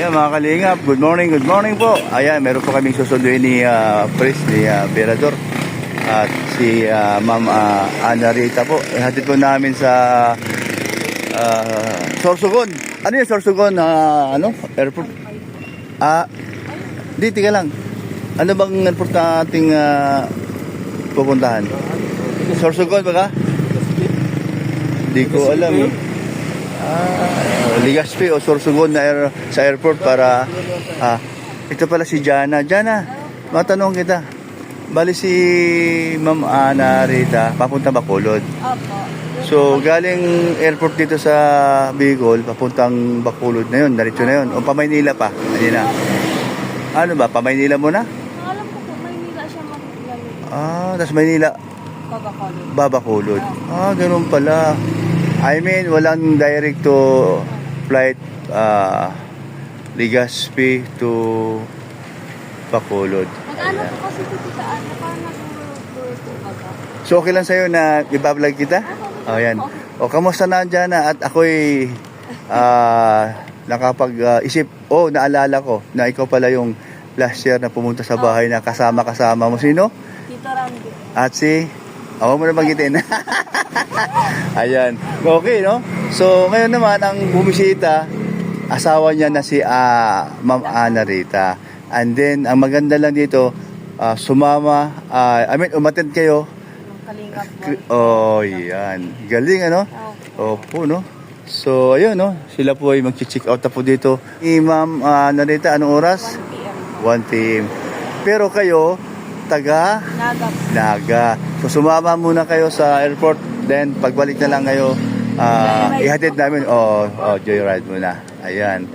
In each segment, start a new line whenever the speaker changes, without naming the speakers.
Ayan mga kalingap, good morning po. Ayan, meron po kaming susunduin ni Pres, ni Berador. At si Ma'am Ana Rita po. Ihatid po namin sa Sorsogon. Ano yung Sorsogon? Airport? Di, tika lang. Ano bang airport na ating pupuntahan? Sorsogon ba ka? Di ko alam eh. Legazpi o Sorsogon na sa airport para ito pala si Jana. Jana, matanong kita. Bali si Ma'am Ana Rita papunta Bacolod.
Opo.
So galing airport dito sa Bicol papuntang Bacolod na yun, diretso na yun. O pa Maynila pa. Ano ba, pa Maynila muna?
Alam ko po, Maynila siya maglalagay.
Tapos Maynila
Babacolod.
Babacolod. Ganun pala. I mean, walang direct to flight Legazpi to Bacolod.
Mag-ano po kasi titaan na parang nag-tour po baga.
So okay lang sa'yo na ibablog kita? Yan. O kamusta na dyan na? At ako'y nakapag-isip, naalala ko na ikaw pala yung last year na pumunta sa bahay na kasama mo. Sino?
Tito Randy.
At si... Huwag mo na banggitin. Ayan. Okay, no? So, ngayon naman, ang bumisita, asawa niya na si Ma'am Ana Rita. And then, ang maganda lang dito, sumama, umattend kayo.
Kalingap po.
Yan. Galing, ano? Opo, no? So, ayun, no? Sila po ay mag-check out na po dito. Si Ma'am Ana Rita, anong oras?
1 p.m.
1 p.m. Pero kayo, taga Naga. So sumama muna kayo sa airport, then pagbalik na lang kayo ihatid namin joyride muna. Ayan.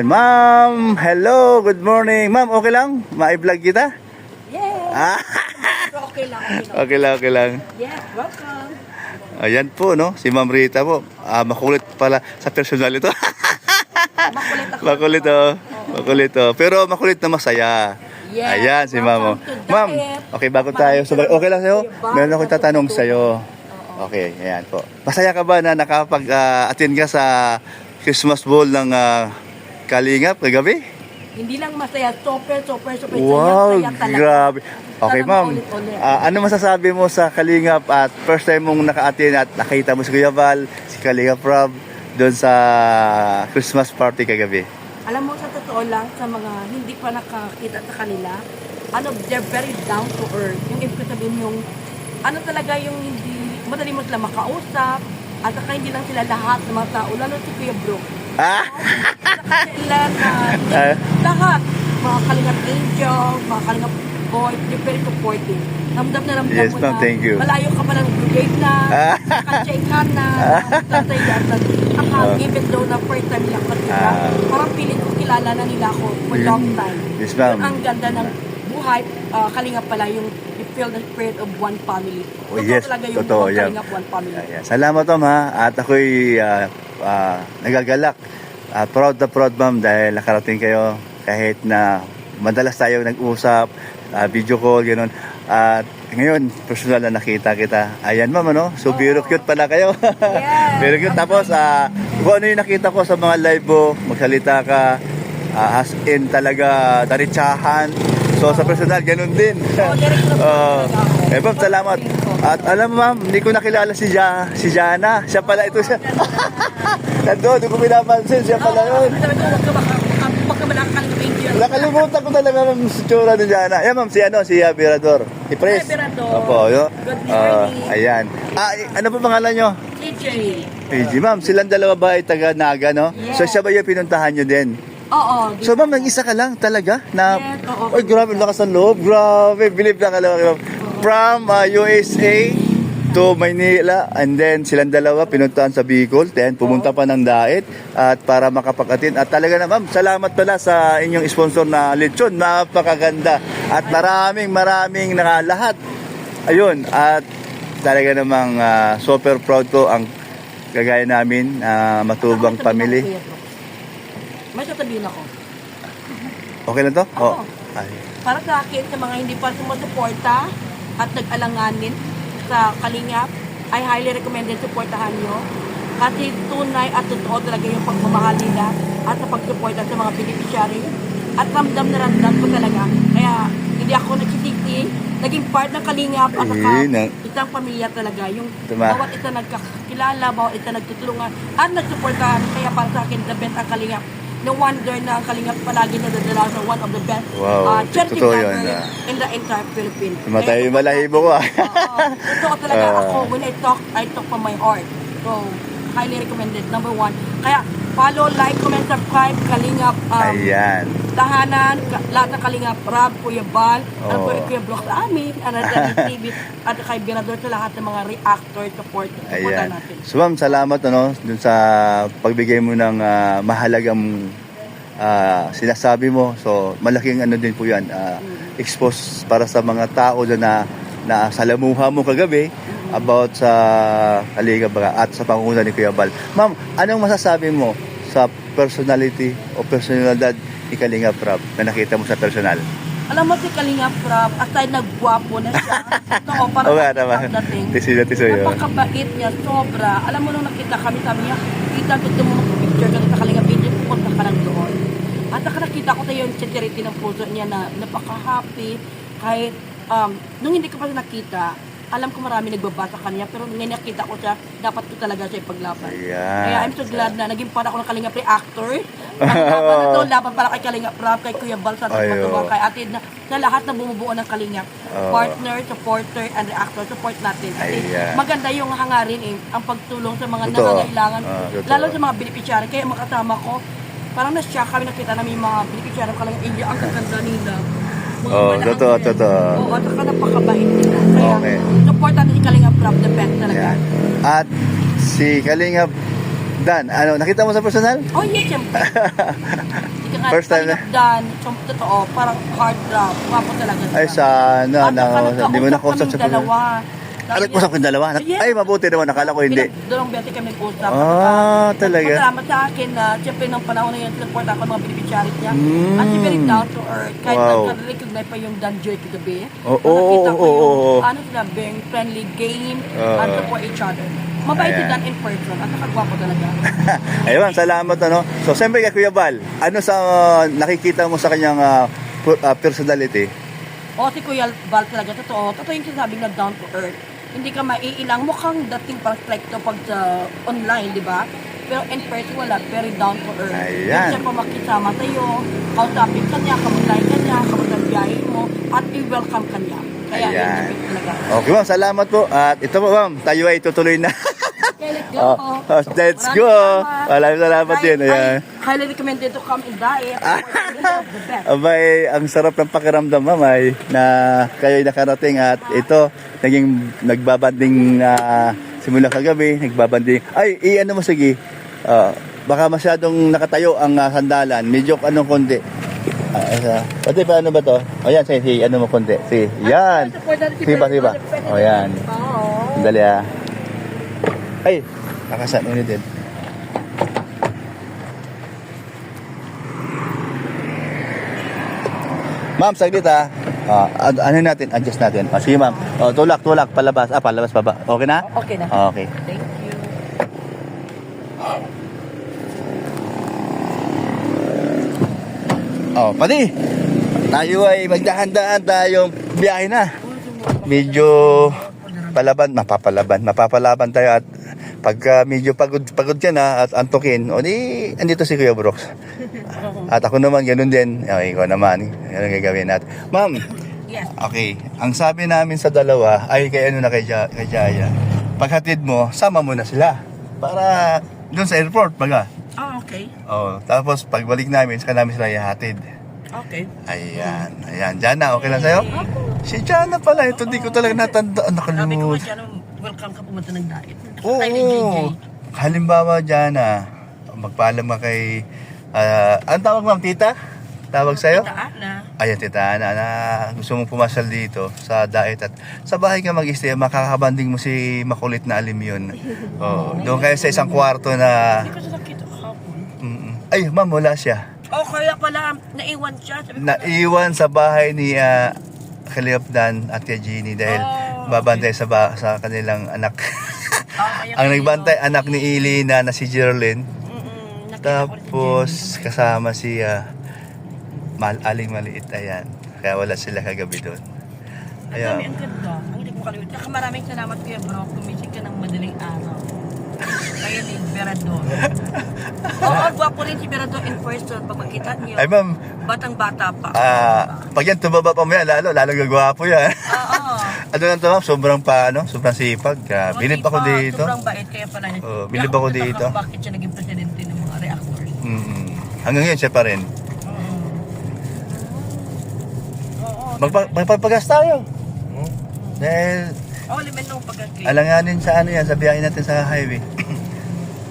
Ma'am, hello, good morning. Ma'am, okay lang? Ma-vlog kita?
Yeah. Okay
Okay lang.
Yeah, welcome.
Ayan po, no? Si Ma'am Rita po. Makulit pala sa personal ito.
Makulit ako.
Makulit. Pero makulit na masaya.
Yeah.
Ayan, si Ma'am. Ma'am, okay, bago tayo. Okay lang sa'yo? Meron akong tatanong sa'yo. Okay, ayan po. Masaya ka ba na nakapag-attend ka sa Christmas Ball ng Kalingap kagabi?
Hindi lang masaya, super.
Wow,
saya talaga.
grabe. Okay,
Sana
ma'am.
maulit-ulit.
Ano masasabi mo sa Kalingap at first time mong naka-attend at nakita mo si Kuya Val, si Kalingap Rob, doon sa Christmas party kagabi?
Alam mo, sa totoo lang, sa mga hindi pa nakakita sa kanila, they're very down to earth. Yung ibig sabihin yung, talaga yung hindi, madali mo sila makausap, at saka hindi lang sila lahat ng mga tao, lalo si Kuya Brooke. Sila lahat, mga Kalingap Angel, mga Kalingap Boy, they're very supportive. Ramdam na
Yes,
mo
ma'am,
na,
thank you.
malayo ka pa ng brigade na, naka-check-in na, tatay even though na first time lang nakita, parang feeling ko kilala na nila ako for long time.
Yes, ma'am.
Ang ganda ng buhay, Kalingap pala yung you feel the spirit of one family.
Yes,
talaga yung
totoo yan.
Kalingap one family.
Salamat, ma'am, ha. At ako'y nagagalak. Proud na proud, ma'am, dahil nakarating kayo kahit na madalas tayo nag-usap, video call, gano'n. At ngayon, personal na nakita kita. Ayan, ma'am, ano? So, very cute pala kayo.
Yeah.
Very cute. Tapos, kung ano yung nakita ko sa mga live mo, magsalita ka, as in talaga, taritsahan. So, sa personal, ganun din. Ma'am, salamat. At alam mo, ma'am, hindi ko nakilala si Jana. Siya pala, ito siya. Nandun, hindi ko pinapansin. Siya pala yun. Nakalimutan ko talaga ng tsura ni Jana. Ayan, ma'am, si Berador. Si Pres. Opo, yun.
Good morning.
Ayan. Ano pa pangalan nyo? PG. Ma'am, silang dalawa ba ay taga Naga, no?
Yeah.
So, siya ba yung pinuntahan nyo din?
Oo.
So, ma'am, nag-isa ka lang talaga?
Yes, oo.
Ay, grabe, lakas ng loob. Grabe, believe na ka lang. From USA to Maynila, and then silang dalawa pinuntahan sa Bicol, then pumunta pa ng Daet at para makapag-attend. At talaga na, ma'am, salamat pala sa inyong sponsor na lechon, napakaganda at maraming nakalahat. Ayun, at talaga namang super proud ko ang kagaya namin, matubang family.
May sasabihin ako.
Okay lang to?
Oo.
Ay.
Para sa akin, sa mga hindi pa sumusuporta at nag-alanganin sa Kalingap, I highly recommend din supportahan nyo. Kasi tunay at totoo talaga yung pagmamahal nila at sa pagsuporta sa mga beneficiary. At ramdam na ramdam ko talaga. Kaya hindi ako nagsisisi. Naging part ng Kalingap at saka isang pamilya talaga. Yung bawat isa nagkakilala, bawat isa nagtutulungan at nagsuportahan. Kaya para sa akin, the best ang Kalingap. No wonder na ang Kalingap palagi nadadala sa one of the best charity vlogger in the entire Philippines.
Matay yung balahibo ko
Totoo talaga ako. When I talk from my heart. So, highly recommended. Number 1. Kaya, follow, like, comment, subscribe, Kalingap.
Ayan.
Tahanan, lahat ng Kalingap, Rob, Kuya Bal, Kuya Brooks sa amin, sa TV, at kay Birador sa lahat ng mga reactor support natin.
So ma'am, salamat dun sa pagbigay mo ng mahalagang sinasabi mo. So malaking din po yan, expose para sa mga tao na salamuha mo kagabi about sa Kalingap at sa pangunguna ni Kuya Bal. Ma'am, anong masasabi mo sa personality o personalidad ni Kalingap Rob na nakita mo sa personal?
Alam mo si Kalingap Rob, aside na gwapo na siya, totoo, parang dating. Napakabait niya, sobra. Alam mo nung nakita kami, sabi niya, kita gusto mo mag-picture ka sa Kalingap video, pupunta ka lang doon. At saka nakita ko tayo yung sincerity ng puso niya na napaka-happy. Kahit, nung hindi ko pa nakita, alam ko marami nagbabasa kanya, pero ngayon nakita ko siya, dapat ko talaga siya ipaglaban. Kaya I'm so glad na naging para ako ng Kalingap reactor. Laban para kay Kalingap Rob, kay Kuya Bal, sa Matubang, kay Atid, na lahat na bumubuo ng Kalingap. Partner, supporter, and reactor, support natin. Kasi maganda yung hangarin ang pagtulong sa mga nangangailangan, lalo sa mga beneficiary. Kaya makasama ko, parang na-shock kami, nakita namin yung mga beneficiary ng Kalingap India, ang kaganda nila.
Totoo.
Oo, at saka napakabait nila. Kaya, support natin si Kalingap Rob, the best talaga.
At si Kalingap Dan, nakita mo sa personal?
Oh, yes, siyempre.
First time na?
Kalingap Dan, totoo, parang hard drop. Wapo talaga.
Ay, sana. Hindi mo nakausap sa
personal.
Nag-usap yung dalawa? Ay, mabuti naman. Nakala ko hindi.
Dalawang beses kami nag-usap.
Talaga?
Salamat sa akin na siyempre nung panahon na yun, support ako ng mga beneficiaries niya. At si very down to earth. Kahit nagka-recognize pa yung Dan Joy kagabi. Nakita ko yung sila, being friendly game and support each other. Mabait si Dan in person at nakagwapo talaga.
Ayun, salamat. So, siyempre kay Kuya Bal, ano sa nakikita mo sa kanyang personality?
Si Kuya Bal talaga, totoo yung sinasabing na down to earth. Hindi ka maiilang, mukhang dating parang strike to pag sa online, di ba? Pero in person wala, very down to earth. Hindi siya pa makisama sa'yo, kausapin ka niya, kamutay ka niya, kamutay biyahe mo, at i-welcome ka niya. Kaya yun talaga. Okay
ma'am, salamat po. At ito po ma'am, tayo ay tutuloy na.
Okay, let's go.
Let's go. Maraming salamat din.
I highly recommended to come and diet.
Abay, ang sarap ng pakiramdam mamay na kayo'y nakarating at ito, naging nagbabanding simula kagabi, nagbabanding. Ay, ano mo sige, baka masyadong nakatayo ang sandalan, medyo konti. Pati pa ano ba to? O yan, sige, ano mo konti. Sige, yan. Siba. O yan. Dali Ay, nakasan ulit din. Ma'am, saglit ano natin, adjust natin. Sige ma'am. Tulak, palabas. Palabas pa ba? Okay na?
Okay na.
Okay.
Thank you.
Pati, tayo ay magdahan-dahan tayong biyahe na. Medyo mapapalaban tayo at pagka medyo pagod yan at antukin, andito si Kuya Brooks. At ako naman, ganun din. Ikaw naman, ganun gagawin natin. Ma'am, okay, ang sabi namin sa dalawa, ay kay Jaya, paghatid mo, sama mo na sila. Para doon sa airport, baga.
Okay.
Tapos pagbalik namin, saka namin sila ihatid.
Okay.
Ayan. Jana, okay lang sa'yo? Si Jana pala, ito di ko talaga natandaan.
Sabi ko nga Jana, welcome ka pumunta ng diet.
Oo. Halimbawa, Jana, magpaalam ka kay, ang tawag ma'am, tita? Tawag sa'yo?
Tita Ana.
Ayan, tita Ana, na gusto mong pumasal dito sa diet at sa bahay ka mag-stay, makakabanding mo si makulit na alim yun. Doon kayo sa isang kwarto na...
Hindi ko siya nakita kahapon.
Ay, ma'am, wala siya.
Kaya pala, naiwan siya.
Naiwan sa bahay ni Kalingap Dan at Tia Jeannie dahil babantay sa kanilang anak. Ang nagbantay, anak ni Ilina na si Geraldine.
Nakita ko rin si
Tapos,
Jenny.
kasama si Aling Maliit. Ayan. Kaya wala sila kagabi doon.
Ang
Ayan.
dami, ang ganda. Ang hindi ko kalimutan. Saka maraming salamat kuya bro. Kumisig ka ng madaling araw. Kaya ni Berador. Oo, gwapo rin si Berador in person. Pag makita niyo,
Ay, ma'am.
batang-bata pa.
Pag yan tumaba pa mo yan, lalo gagwapo yan.
Oo.
Ano lang to, ma'am? Sobrang sipag. Bilib ako dito.
Sobrang bait kaya pala niya.
Oo, bilib ako dito.
Bakit siya naging presidente ng mga reactors?
Hanggang ngayon, siya pa rin.
Oo.
Magpapagas tayo. Dahil,
Oo, limen nung pagkakli.
alanganin sa ano yan, sa biyahe natin sa highway.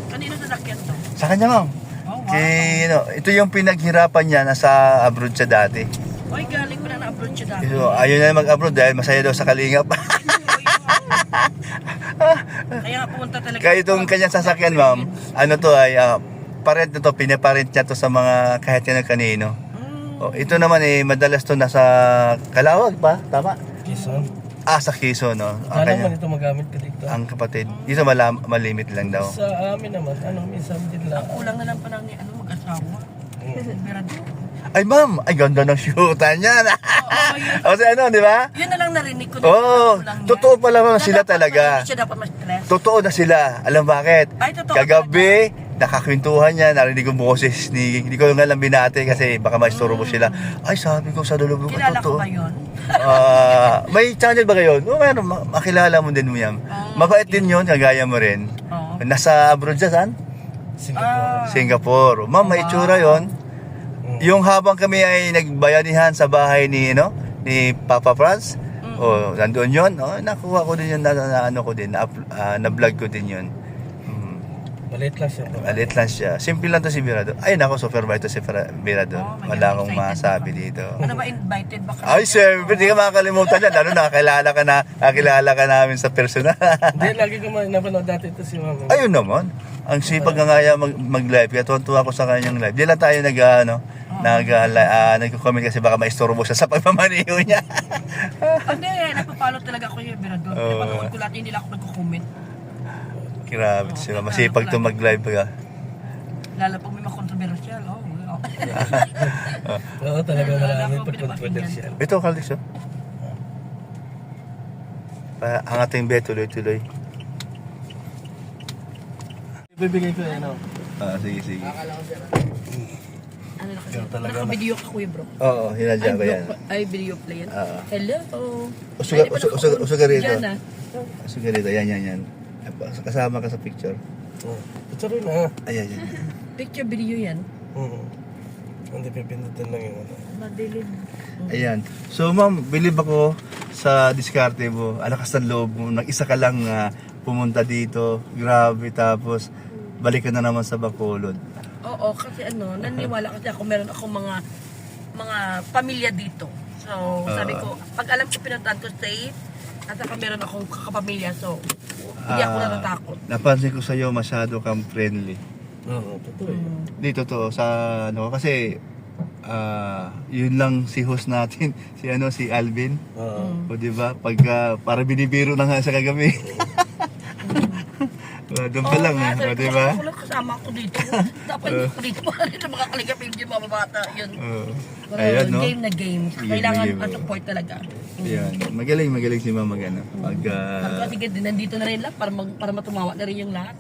Kanino sasakyan to?
Sa kanya, ma'am.
Oh, wow.
Ito yung pinaghirapan niya, nasa abroad siya dati.
Oy, galing mo na na-upload siya dati.
So, ayaw niya mag-abroad dahil masaya daw sa kalingap.
Kaya nga pumunta talaga.
Kaya itong kanyang sasakyan, ma'am, ano to ay, parent na to, pinaparent niya to sa mga kahit yan kanino. Oh, ito naman madalas to nasa Calawag pa, tama?
Quezon.
Sa Quezon, no?
Kala man ito magamit ka dito.
Ang kapatid. Dito malimit lang daw.
Sa amin naman, minsan din lang.
Kulang na lang pa lang ni mag-asawa. Berador.
Ay, ma'am! Ay, ganda ng shootan niya.
yun.
Kasi ano, di ba?
Yun na lang narinig ko.
Oo, totoo pala ma'am sila talaga.
Hindi siya dapat ma-stress.
Totoo na sila. Alam bakit?
Ay, totoo
Kagabi, nakakwentuhan niya, narinig ko boses ni, hindi ko nga lang binati kasi baka maistorbo sila. Ay, sabi ko sa lulubog ko,
Kilala ko
totoo.
ba yun?
May channel ba kayo? O, meron, makilala mo din mo yan. Mabait din yun, kagaya mo rin.
Oo.
Nasa abroad siya, saan?
Singapore.
Singapore. Ma'am, may itsura yun. Yung habang kami ay nagbayanihan sa bahay ni Papa Franz, nandoon yun, nakuha ko din yun, ano ko din, na-vlog ko din yun.
Maliit lang siya.
Alit lang siya. Simple lang to si Mirador. Ay, nako, super bait to si Mirador. Wala akong masabi dito.
Ano ba, invited ba ka?
Ay, siyempre, di ka makakalimutan yan. Lalo nakakilala ka namin sa personal.
Hindi, lagi ko napanood dati ito si Mama.
Ayun naman. Ang sipag nga nga mag-live. Kaya tuwan-tuwa ako sa kanyang live. Di lang tayo nagko-comment kasi baka maistorbo siya sa pagmamaniho niya.
Hindi, nagpapalo talaga ako yung Berador. Napanood ko lahat, hindi lang ako nagko-comment.
Grabe siya. Masipag to mag-live ka.
Lalo pag may mga-controversial,
Oo, talaga maraming
Ako,
pag-controversial.
Ito, Calix, oh. Ang ating bet, tuloy-tuloy.
Bibigay ko yan,
Sige.
Ano na kasi?
Ganun talaga.
Naka-video ka kuya bro.
Oo, hinadya ko yan.
Ay, video play yan.
Oo.
Hello.
Usuga rito.
Diyan
Usuga rito, yan. Kasama ka sa picture.
Ito rin
Ayan.
Picture video yan.
Hindi pipindutin lang yung
Madilim.
Ayan. So, ma'am, believe ako sa diskarte mo. Alakas ng loob mo. Nag-isa ka lang pumunta dito. Grabe. Tapos, balik ka na naman sa Bacolod.
Oo, kasi naniwala kasi ako, meron akong mga pamilya dito. So, sabi ko, pag alam ko pinuntahan ko safe, at saka meron akong kakapamilya, so hindi ako natatakot.
Napansin ko sa'yo, masyado kang friendly.
Oo, totoo eh.
Di totoo sa kasi yun lang si host natin si Alvin.
Oo.
O di ba? Pag para binibiro na nga sa kagabi. Doon pa lang o di ba?
Ako lang kasama ako dito. Dapat hindi ko dito para dito makakaligap yung mga bata. Yun.
Ayan, no?
Game na game. Kailangan ang support talaga.
Ayan. Magaling si Mama mag
Sige, nandito na rin lang para matumawa na rin yung lahat.